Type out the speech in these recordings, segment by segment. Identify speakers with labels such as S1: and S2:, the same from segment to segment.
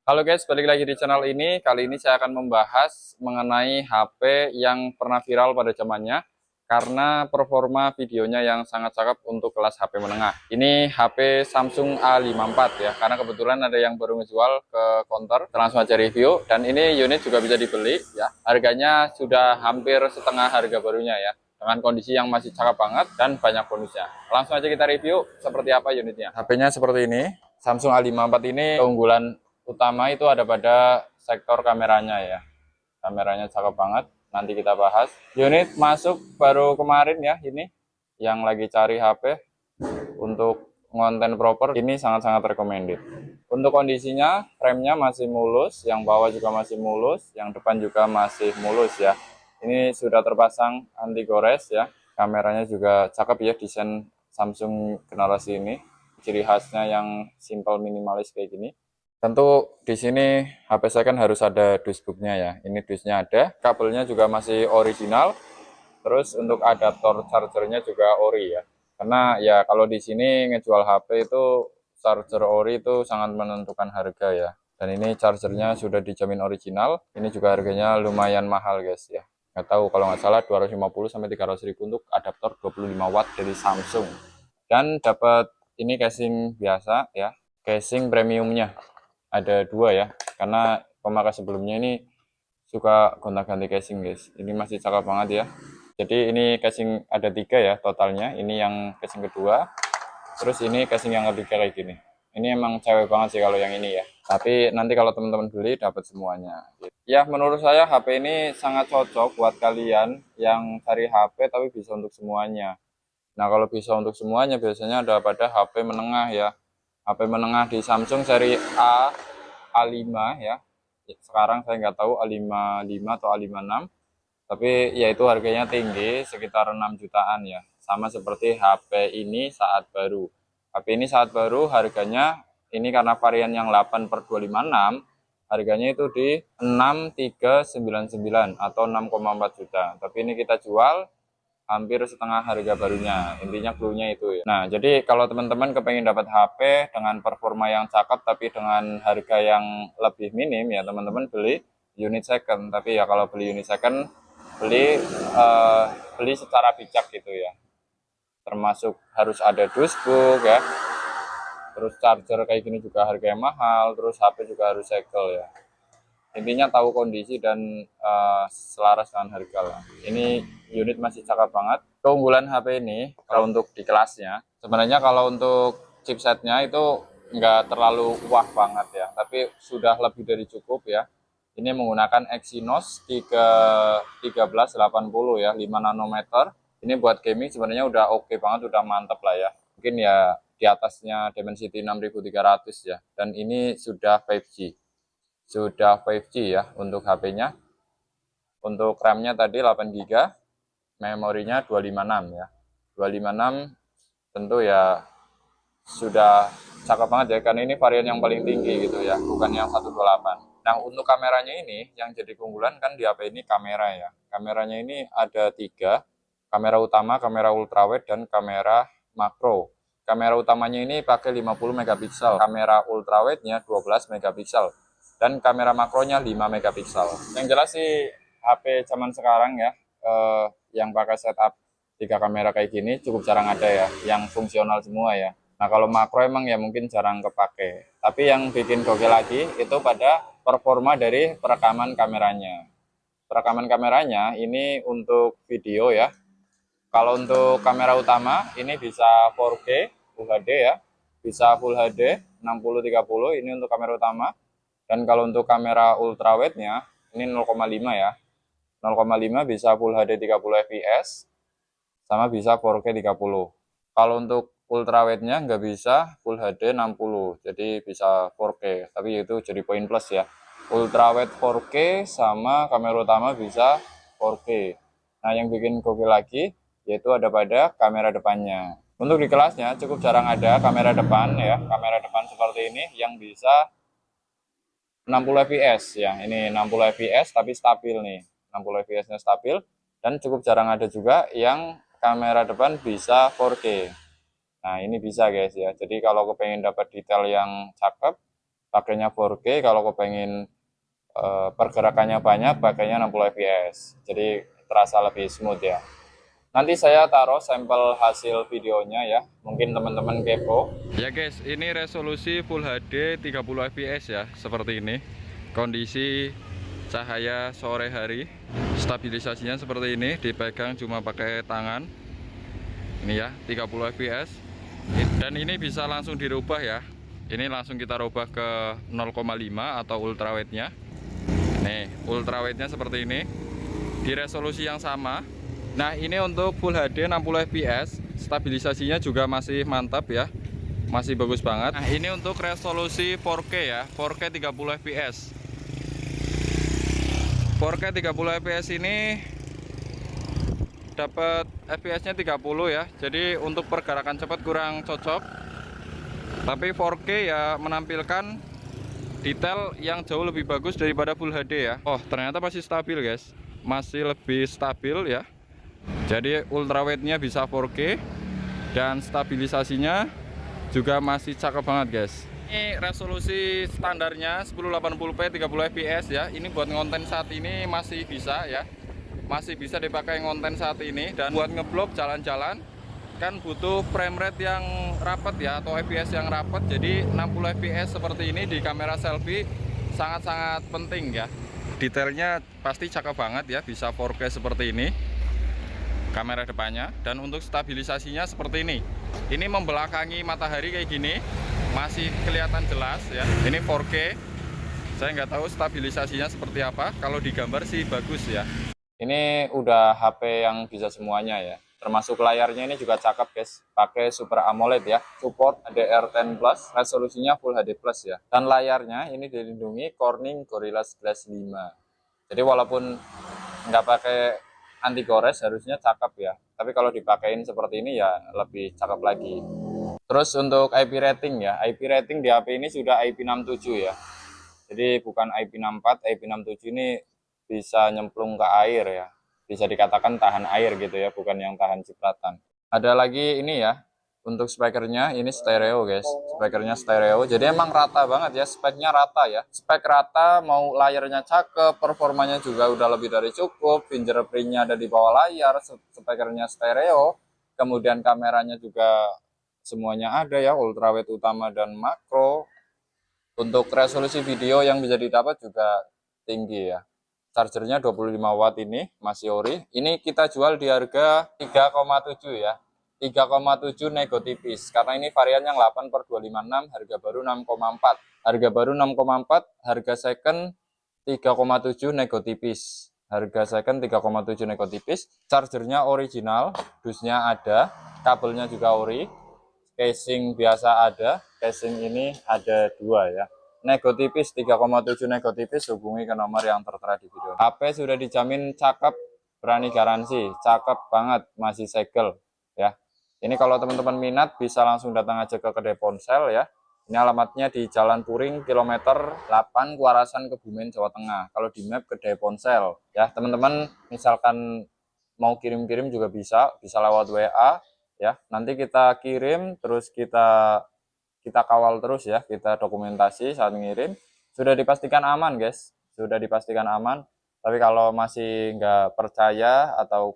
S1: Halo guys, balik lagi di channel ini. Kali ini saya akan membahas mengenai HP yang pernah viral pada zamannya karena performa videonya yang sangat cakep untuk kelas HP menengah. Ini HP Samsung A54 ya, karena kebetulan ada yang baru ngejual ke counter. Kita langsung aja review, dan ini unit juga bisa dibeli ya. Harganya sudah hampir setengah harga barunya ya, dengan kondisi yang masih cakep banget dan banyak bonusnya. Langsung aja kita review seperti apa unitnya. HP-nya seperti ini. Samsung A54 ini keunggulan utama itu ada pada sektor kameranya ya. Kameranya cakep banget, nanti kita bahas. Unit masuk baru kemarin ya, ini yang lagi cari HP untuk konten proper, ini sangat-sangat recommended. Untuk kondisinya, remnya masih mulus, yang bawah juga masih mulus, yang depan juga masih mulus ya. Ini sudah terpasang anti gores ya. Kameranya juga cakep ya, desain Samsung generasi ini. Ciri khasnya yang simple minimalis kayak gini. Tentu di sini HP saya kan harus ada dusbooknya ya. Ini dusnya ada, kabelnya juga masih original. Terus untuk adaptor chargernya juga ori ya. Karena ya kalau di sini ngejual HP itu charger ori itu sangat menentukan harga ya. Dan ini chargernya sudah dijamin original. Ini juga harganya lumayan mahal guys ya. Nggak tahu, kalau nggak salah 250 sampai 300 ribu untuk adaptor 25 watt dari Samsung. Dan dapat ini casing biasa ya, casing premiumnya ada dua ya, karena pemakai sebelumnya ini suka gonta-ganti casing guys. Ini masih cakep banget ya. Jadi ini casing ada tiga ya totalnya. Ini yang casing kedua, terus ini casing yang ketiga kayak gini. Ini emang cewek banget sih kalau yang ini ya, tapi nanti kalau teman-teman beli dapat semuanya ya. Menurut saya HP ini sangat cocok buat kalian yang cari HP tapi bisa untuk semuanya. Nah, kalau bisa untuk semuanya biasanya ada pada HP menengah ya. HP menengah di Samsung seri A5 ya. Sekarang saya nggak tahu A55 atau A56. Tapi ya itu harganya tinggi, sekitar 6 jutaan ya. Sama seperti HP ini saat baru. HP ini saat baru harganya, ini karena varian yang 8/256, harganya itu di 6399 atau 6,4 juta. Tapi ini kita jual hampir setengah harga barunya. Intinya clue-nya itu ya. Nah, jadi kalau teman-teman kepengen dapat HP dengan performa yang cakep tapi dengan harga yang lebih minim ya, teman-teman beli unit second. Tapi ya kalau beli unit second, beli beli secara bijak gitu ya. Termasuk harus ada dusbook ya. Terus charger kayak gini juga harganya mahal, terus HP juga harus segel ya. Intinya tahu kondisi dan selaras dengan harga lah. Ini unit masih cakep banget. Keunggulan HP ini kalau untuk di kelasnya, sebenarnya kalau untuk chipsetnya itu nggak terlalu wah banget ya, tapi sudah lebih dari cukup ya. Ini menggunakan Exynos 1380 ya, 5 nanometer. Ini buat gaming sebenarnya udah oke banget, udah mantep lah ya. Mungkin ya di atasnya Dimensity 6300 ya. Dan ini sudah 5G. Sudah 5G ya untuk HP-nya. Untuk RAM-nya tadi 8 GB, memorinya 256 ya. 256 tentu ya sudah cakep banget ya, karena ini varian yang paling tinggi gitu ya, bukan yang 128. Nah, untuk kameranya ini yang jadi keunggulan kan di HP ini kamera ya. Kameranya ini ada tiga, kamera utama, kamera ultrawide, dan kamera makro. Kamera utamanya ini pakai 50 megapiksel, kamera ultrawide-nya 12 megapiksel, dan kamera makronya 5 megapiksel. Yang jelas sih HP zaman sekarang ya, yang pakai setup tiga kamera kayak gini cukup jarang ada ya, yang fungsional semua ya. Nah, kalau makro emang ya mungkin jarang kepake. Tapi yang bikin gokil lagi itu pada performa dari perekaman kameranya. Perekaman kameranya ini untuk video ya. Kalau untuk kamera utama ini bisa 4K UHD ya. Bisa Full HD 60-30, ini untuk kamera utama. Dan kalau untuk kamera ultrawide-nya ini 0,5 ya. 0,5 bisa Full HD 30 fps sama bisa 4K 30. Kalau untuk ultrawide-nya nggak bisa Full HD 60, jadi bisa 4K, tapi itu jadi poin plus ya. Ultrawide 4K sama kamera utama bisa 4K. Nah, yang bikin gokil lagi yaitu ada pada kamera depannya. Untuk di kelasnya cukup jarang ada kamera depan ya, kamera depan seperti ini yang bisa 60 fps ya. Ini 60 fps tapi stabil nih. 60 fps-nya stabil, dan cukup jarang ada juga yang kamera depan bisa 4K. Nah, ini bisa guys ya. Jadi kalau kepengen dapat detail yang cakep, pakainya 4K, kalau kepengen pergerakannya banyak pakainya 60 fps, jadi terasa lebih smooth ya. Nanti saya taruh sampel hasil videonya ya, mungkin teman-teman kepo. Ya guys, ini resolusi Full HD 30 fps ya, seperti ini. Kondisi cahaya sore hari, stabilisasinya seperti ini, dipegang cuma pakai tangan. Ini ya, 30 fps. Dan ini bisa langsung dirubah ya. Ini langsung kita rubah ke 0,5 atau ultrawide-nya. Nih, ultrawide-nya seperti ini. Di resolusi yang sama. Nah, ini untuk Full HD 60 fps, stabilisasinya juga masih mantap ya. Masih bagus banget. Nah, ini untuk resolusi 4K ya, 4K 30 fps. 4K 30 fps ini dapat fps-nya 30 ya. Jadi untuk pergerakan cepat kurang cocok. Tapi 4K ya menampilkan detail yang jauh lebih bagus daripada Full HD ya. Oh, ternyata masih stabil guys. Masih lebih stabil ya. Jadi ultrawide-nya bisa 4K dan stabilisasinya juga masih cakep banget guys. Ini resolusi standarnya 1080p 30 fps ya. Ini buat ngonten saat ini masih bisa ya. Masih bisa dipakai ngonten saat ini, dan buat ngeblok jalan-jalan kan butuh frame rate yang rapat ya, atau fps yang rapat. Jadi 60 fps seperti ini di kamera selfie sangat-sangat penting ya. Detailnya pasti cakep banget ya, bisa 4K seperti ini kamera depannya. Dan untuk stabilisasinya seperti ini. Ini membelakangi matahari kayak gini, masih kelihatan jelas ya. Ini 4K. Saya nggak tahu stabilisasinya seperti apa. Kalau digambar sih bagus ya. Ini udah HP yang bisa semuanya ya. Termasuk layarnya ini juga cakep guys. Pakai Super AMOLED ya. Support HDR10+, resolusinya Full HD Plus ya. Dan layarnya ini dilindungi Corning Gorilla Glass 5. Jadi walaupun nggak pakai anti gores harusnya cakep ya. Tapi kalau dipakein seperti ini ya lebih cakep lagi. Terus untuk IP rating ya. IP rating di HP ini sudah IP67 ya. Jadi bukan IP64, IP67 ini bisa nyemplung ke air ya. Bisa dikatakan tahan air gitu ya, bukan yang tahan cipratan. Ada lagi ini ya, untuk speakernya ini stereo guys. Speakernya stereo, jadi emang rata banget ya, speknya rata ya. Spek rata, mau layarnya cakep, performanya juga udah lebih dari cukup, fingerprintnya ada di bawah layar, speakernya stereo, kemudian kameranya juga semuanya ada ya, ultrawide utama dan makro. Untuk resolusi video yang bisa didapat juga tinggi ya. Chargernya 25 watt ini, masih ori. Ini kita jual di harga 3,7 ya. 3,7 nego tipis. Karena ini varian yang 8/256, harga baru 6,4. Harga baru 6,4, harga second 3,7 nego tipis. Harga second 3,7 nego tipis. Chargernya original, dusnya ada, kabelnya juga ori. Casing biasa ada, casing ini ada 2 ya. Nego tipis 3,7 nego tipis, hubungi ke nomor yang tertera di video. HP sudah dijamin cakep, berani garansi, cakep banget, masih segel ya. Ini kalau teman-teman minat bisa langsung datang aja ke kedai ponsel ya. Ini alamatnya di Jalan Puring kilometer 8 Kuarasan, Kebumen, Jawa Tengah. Kalau di map kedai ponsel ya, teman-teman misalkan mau kirim-kirim juga bisa lewat WA ya. Nanti kita kirim terus kita kawal terus ya, kita dokumentasi saat ngirim. Sudah dipastikan aman guys, sudah dipastikan aman. Tapi kalau masih nggak percaya atau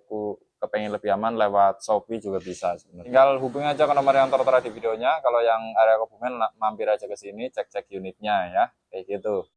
S1: kepengen lebih aman, lewat Shopee juga bisa sebenarnya. Tinggal hubungi aja ke nomor yang tertera di videonya. Kalau yang area Kebumen mampir aja ke sini, cek-cek unitnya ya, kayak gitu.